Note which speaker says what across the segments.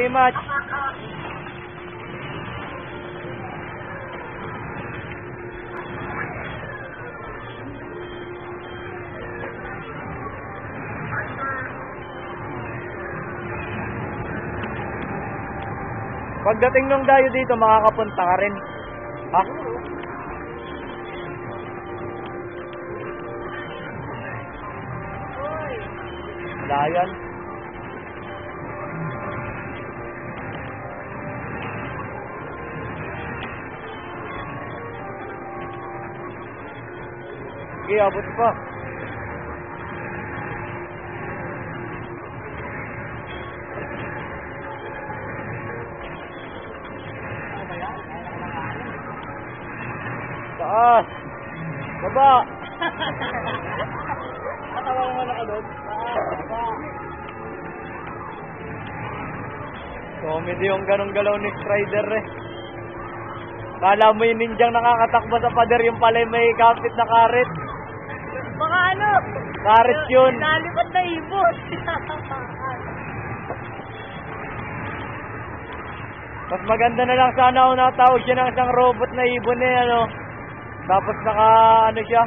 Speaker 1: very much. Pagdating nung dayo dito, makakapunta ka rin. Ha? Dayan. Sige, abot pa. Taas. Baba.
Speaker 2: Matawa naman ako doon.
Speaker 1: Comedy yung ganong galaw ni Strider eh. Kala mo yung ninjang nakakatakbo sa pader, yung pala may kapit na karet.
Speaker 2: Baka ano?
Speaker 1: Karet yun.
Speaker 2: Nalipad na ibon.
Speaker 1: Mas maganda na lang sana kung natawag siya ng isang robot na ibon eh, ano. Tapos naka, ano siya,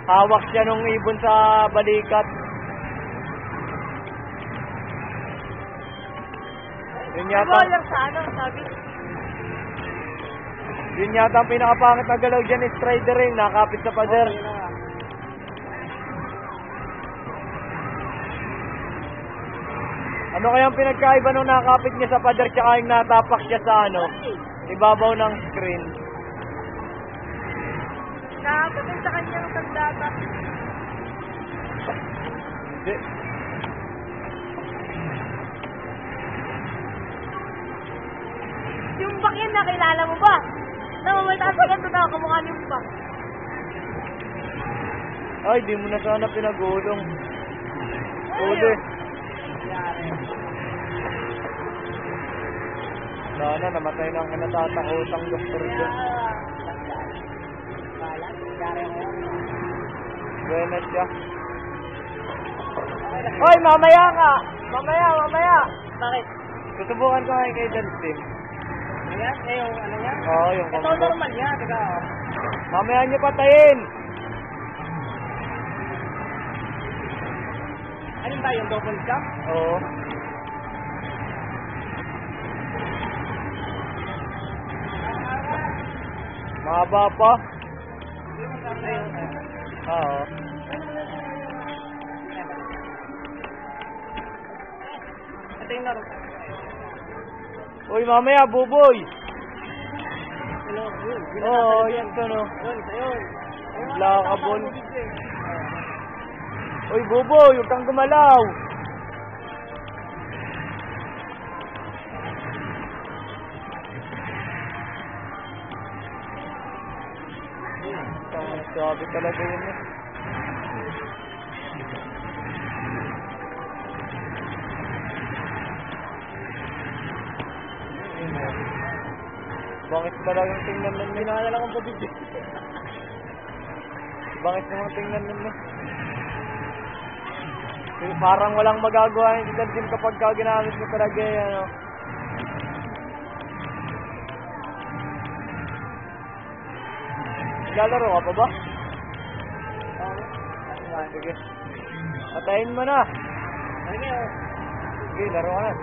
Speaker 1: hawak siya nung ibon sa balikat. Yun yata,
Speaker 2: sa ano, sabi?
Speaker 1: yun yata ang pinakapangit na galaw dyan ni Strider eh, nakapit sa pader. Ano kayang pinagkaiba nung nakapit niya sa pader tsaka yung natapak siya sa ano, ibabaw ng screen?
Speaker 2: Nakapatay sa kanyang sandata.
Speaker 1: Di,
Speaker 2: Yung bak yan, nakilala mo ba? Namamataas ka ito na kamukha yung bak.
Speaker 1: ay, di mo na sana pinagulong. Uli. Sana namatay na ang kinatatakotang doktor dyan. Buenas siya. Hoy, mamaya ka! Mamaya!
Speaker 2: Bakit?
Speaker 1: Susubukan ko ngayon kay Dan Tim.
Speaker 2: Ayan? Yung ano yan?
Speaker 1: Oo, yung
Speaker 2: Ito
Speaker 1: combo.
Speaker 2: normal yan, diba?
Speaker 1: Mamaya niyo patayin!
Speaker 2: Ano ba yung double jump?
Speaker 1: Oo. Mahaba pa? Oo.
Speaker 2: Ito yung laro.
Speaker 1: Uy, mamaya, buboy!
Speaker 2: Hello, yun.
Speaker 1: Oo, yan to no.
Speaker 2: Ayun.
Speaker 1: Lakabol. Uy, buboy, huwag kang gumalaw! Sabi talaga yun eh. Bangis talagang tingnan nun eh.
Speaker 2: Ginawa lang ang pabigay.
Speaker 1: Bangis naman tingnan nun eh. Parang walang magagawa yung detergent kapag ginamit mo talaga eh, ano. Lalaro ka pa ba? Sige. Patayin mo na. Sige, laro ka na.